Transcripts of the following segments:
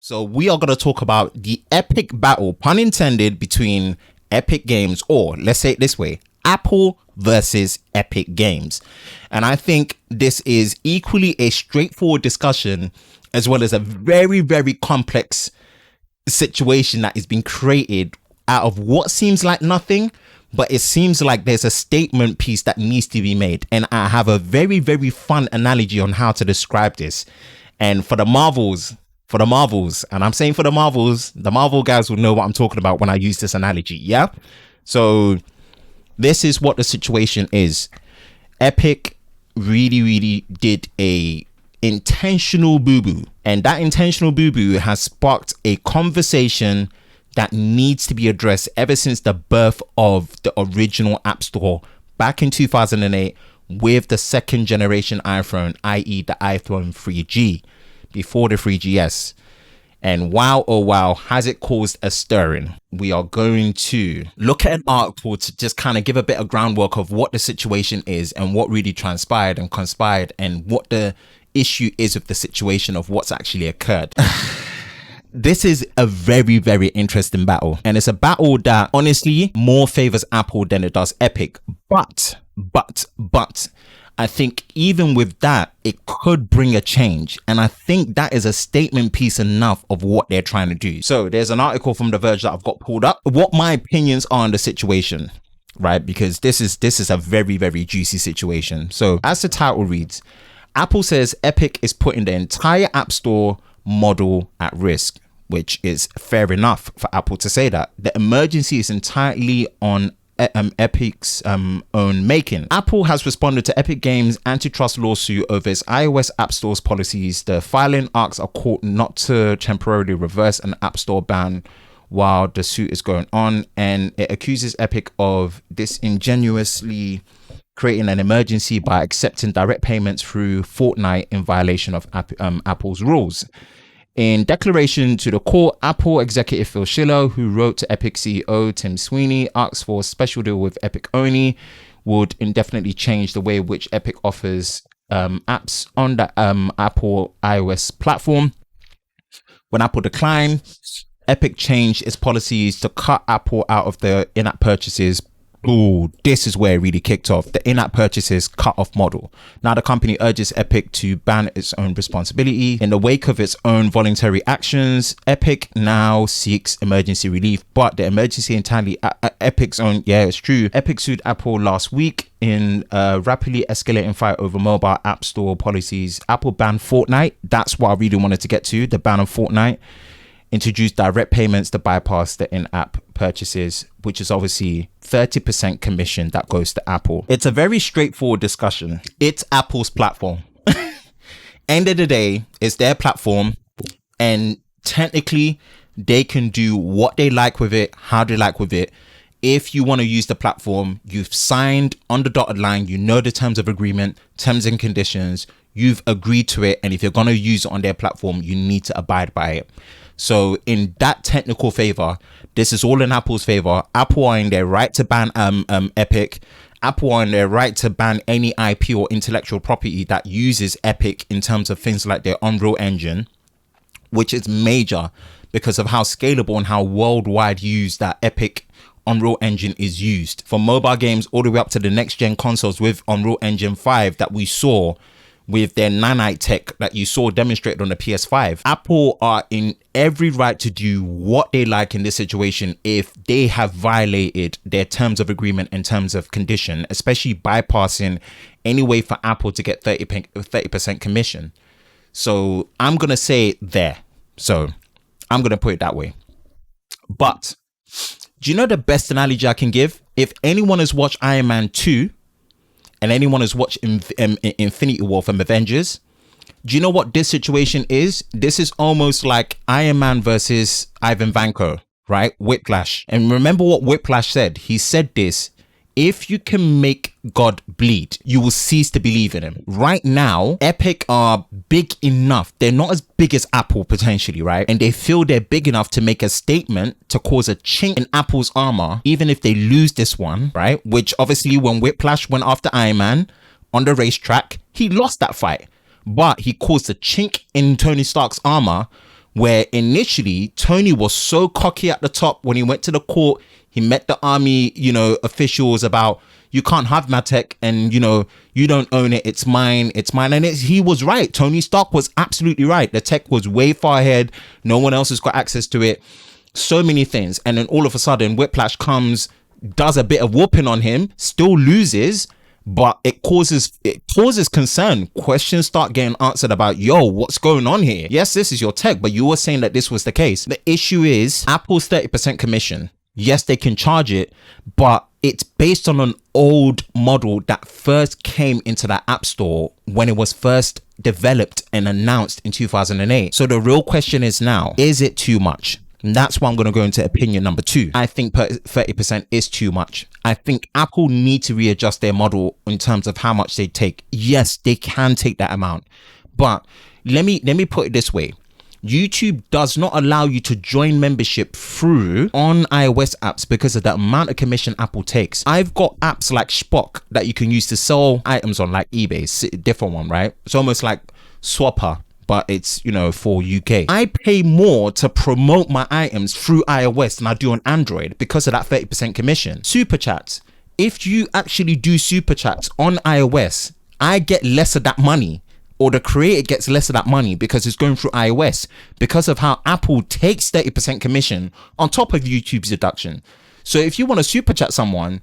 So we are going to talk about the epic battle, pun intended, between Epic Games, or let's say it this way, Apple versus Epic Games. And I think this is equally a straightforward discussion as well as a very, very complex situation that has been created out of what seems like nothing, but it seems like there's a statement piece that needs to be made. And I have a very, very fun analogy on how to describe this. And for the Marvels, and I'm saying for the Marvel guys will know what I'm talking about when I use this analogy. Yeah. So this is what the situation is. Epic really did a intentional boo-boo, and that intentional boo-boo has sparked a conversation that needs to be addressed ever since the birth of the original App Store back in 2008 with the second generation iPhone, i.e. the iPhone 3G, before the 3GS. And wow, oh wow, has it caused a stirring. We are going to look at an article to just kind of give a bit of groundwork of what the situation is and what really transpired and conspired and what the issue is of the situation of what's actually occurred. This is a very, very interesting battle, and it's a battle that honestly more favors Apple than it does Epic. But I think even with that, it could bring a change. And I think that is a statement piece enough of what they're trying to do. So there's an article from The Verge that I've got pulled up, what my opinions are on the situation, right? Because this is a very, very juicy situation. So as the title reads, Apple says Epic is putting the entire App Store model at risk, which is fair enough for Apple to say that. The emergency is entirely on Epic's own making. Apple has responded to Epic Games' antitrust lawsuit over its iOS App Store's policies. The filing asks a court not to temporarily reverse an App Store ban while the suit is going on, and it accuses Epic of disingenuously creating an emergency by accepting direct payments through Fortnite in violation of Apple's rules. In declaration to the court, Apple executive Phil Schiller, who wrote to Epic CEO Tim Sweeney, asked for a special deal with Epic only, would indefinitely change the way in which Epic offers apps on the Apple iOS platform. When Apple declined, Epic changed its policies to cut Apple out of the in-app purchases. Ooh, this is where it really kicked off. The in-app purchases cut-off model. Now the company urges Epic to ban its own responsibility. In the wake of its own voluntary actions, Epic now seeks emergency relief, but the emergency entirely Epic's own. Yeah, it's true. Epic sued Apple last week in a rapidly escalating fight over mobile app store policies. Apple banned Fortnite. That's what I really wanted to get to, the ban of Fortnite. Introduced direct payments to bypass the in-app purchases, which is obviously 30% commission that goes to Apple. It's a very straightforward discussion. It's Apple's platform. End of the day, it's their platform, and technically they can do what they like with it, how they like with it. If you want to use the platform, you've signed on the dotted line, you know the terms of agreement, terms and conditions, you've agreed to it, and if you're going to use it on their platform, you need to abide by it. So in that technical favor, this is all in Apple's favor. Apple are in their right to ban Epic. Apple are in their right to ban any IP or intellectual property that uses Epic in terms of things like their Unreal Engine, which is major because of how scalable and how worldwide used that Epic Unreal Engine is used. For mobile games all the way up to the next gen consoles with Unreal Engine 5 that we saw with their nanite tech that you saw demonstrated on the PS5. Apple are in every right to do what they like in this situation if they have violated their terms of agreement and terms of condition, especially bypassing any way for Apple to get 30% commission. So I'm going to say it there. So I'm going to put it that way. But do you know the best analogy I can give? If anyone has watched Iron Man 2, and anyone has watched Infinity War from Avengers, do you know what this situation is? This is almost like Iron Man versus Ivan Vanko, right? Whiplash. And remember what Whiplash said. He said this: if you can make God bleed, you will cease to believe in him. Right now, Epic are big enough. They're not as big as Apple potentially, right? And they feel they're big enough to make a statement to cause a chink in Apple's armor, even if they lose this one, right? Which obviously when Whiplash went after Iron Man on the racetrack, he lost that fight. But he caused a chink in Tony Stark's armor, where initially Tony was so cocky at the top when he went to the court. He met the army, officials about, you can't have my tech, and you don't own it, it's mine. And he was right. Tony Stark was absolutely right. The tech was way far ahead. No one else has got access to it. So many things. And then all of a sudden Whiplash comes, does a bit of whooping on him, still loses, but it causes concern. Questions start getting answered about, what's going on here? Yes, this is your tech, but you were saying that this was the case. The issue is Apple's 30% commission. Yes, they can charge it, but it's based on an old model that first came into the App Store when it was first developed and announced in 2008. So the real question is now, is it too much? And that's why I'm going to go into opinion number 2. I think 30% is too much. I think Apple need to readjust their model in terms of how much they take. Yes, they can take that amount, but let me put it this way. YouTube does not allow you to join membership through on iOS apps because of the amount of commission Apple takes. I've got apps like Spock that you can use to sell items on, like eBay. It's a different one, right? It's almost like Swapper, but it's, for UK. I pay more to promote my items through iOS than I do on Android because of that 30% commission. Super chats. If you actually do super chats on iOS, I get less of that money, or the creator gets less of that money because it's going through iOS, because of how Apple takes 30% commission on top of YouTube's deduction. So if you want to super chat someone,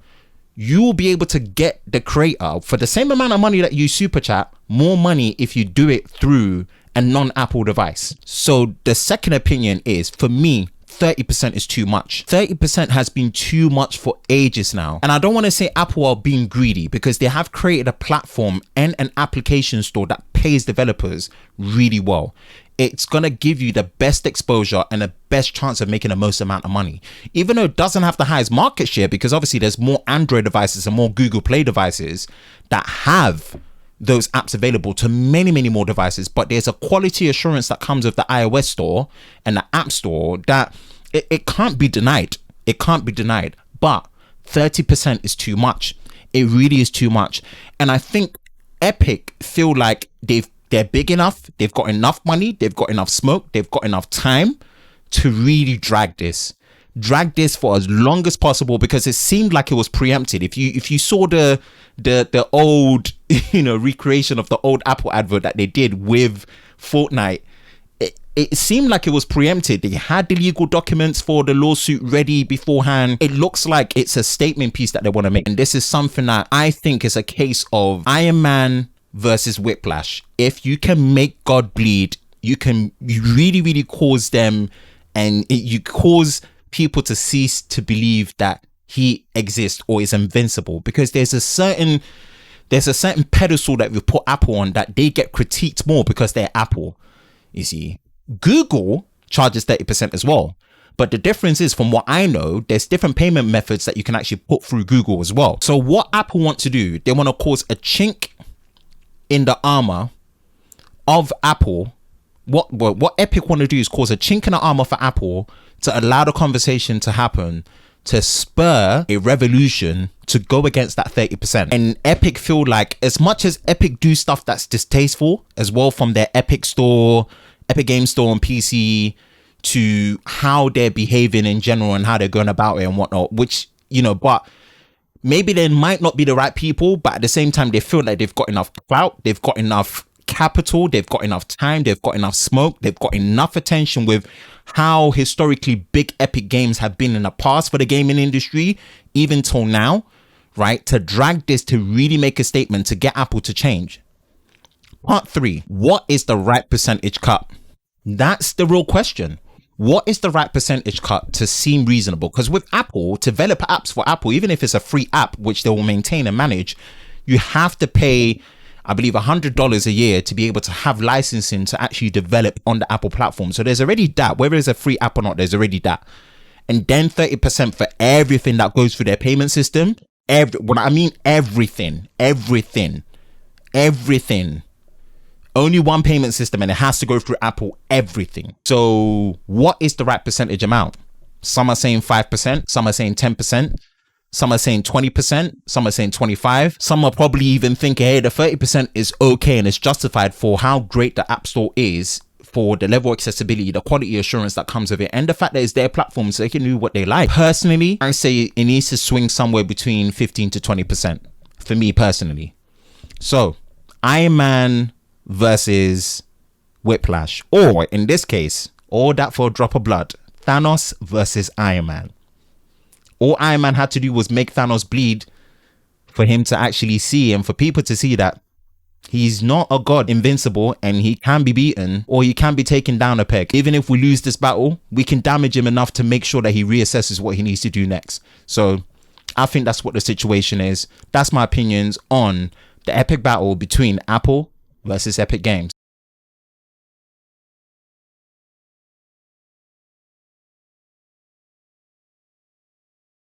you will be able to get the creator for the same amount of money that you super chat, more money if you do it through a non-Apple device. So the second opinion is, for me, 30% is too much. 30% has been too much for ages now. And I don't want to say Apple are being greedy, because they have created a platform and an application store that pays developers really well. It's going to give you the best exposure and the best chance of making the most amount of money, even though it doesn't have the highest market share, because obviously there's more Android devices and more Google Play devices that have those apps available to many, many more devices. But there's a quality assurance that comes with the iOS store and the App Store that it can't be denied. It can't be denied. But 30% is too much. It really is too much. And I think Epic feel like they're big enough, they've got enough money, they've got enough smoke, they've got enough time to really drag this for as long as possible, because it seemed like it was preempted. If you saw the old recreation of the old Apple advert that they did with Fortnite, it seemed like it was preempted. They had the legal documents for the lawsuit ready beforehand. It looks like it's a statement piece that they want to make, and this is something that I think is a case of Iron Man versus Whiplash. If you can make God bleed, you really, really cause them, and you cause people to cease to believe that he exists or is invincible, because there's a certain pedestal that we put Apple on that they get critiqued more because they're Apple. You see, Google charges 30% as well, but the difference is, from what I know, there's different payment methods that you can actually put through Google as well. So what Apple want to do, they want to cause a chink in the armor of Apple. What Epic want to do is cause a chink in the armor for Apple to allow the conversation to happen, to spur a revolution to go against that 30%. And Epic feel like, as much as Epic do stuff that's distasteful as well, from their Epic Game Store on PC, to how they're behaving in general and how they're going about it and whatnot, which, but maybe they might not be the right people, but at the same time, they feel like they've got enough clout, they've got enough capital, they've got enough time, they've got enough smoke, they've got enough attention with how historically big Epic Games have been in the past for the gaming industry, even till now, right? To drag this, to really make a statement, to get Apple to change. Part 3, what is the right percentage cut? That's the real question. What is the right percentage cut to seem reasonable? Because with Apple, to develop apps for Apple, even if it's a free app, which they will maintain and manage, you have to pay, I believe, $100 a year to be able to have licensing to actually develop on the Apple platform. So there's already that. Whether it's a free app or not, there's already that. And then 30% for everything that goes through their payment system. When I mean everything. Only one payment system, and it has to go through Apple, everything. So what is the right percentage amount? Some are saying 5%, some are saying 10%. Some are saying 20%, some are saying 25%. Some are probably even thinking, hey, the 30% is okay and it's justified for how great the App Store is for the level of accessibility, the quality assurance that comes with it, and the fact that it's their platform so they can do what they like. Personally, I say it needs to swing somewhere between 15 to 20% for me personally. So Iron Man versus Whiplash, or in this case, all that for a drop of blood, Thanos versus Iron Man. All Iron Man had to do was make Thanos bleed for him to actually see, and for people to see that he's not a god, invincible, and he can be beaten, or he can be taken down a peg. Even if we lose this battle, we can damage him enough to make sure that he reassesses what he needs to do next. So I think that's what the situation is. That's my opinions on the epic battle between Apple versus Epic Games.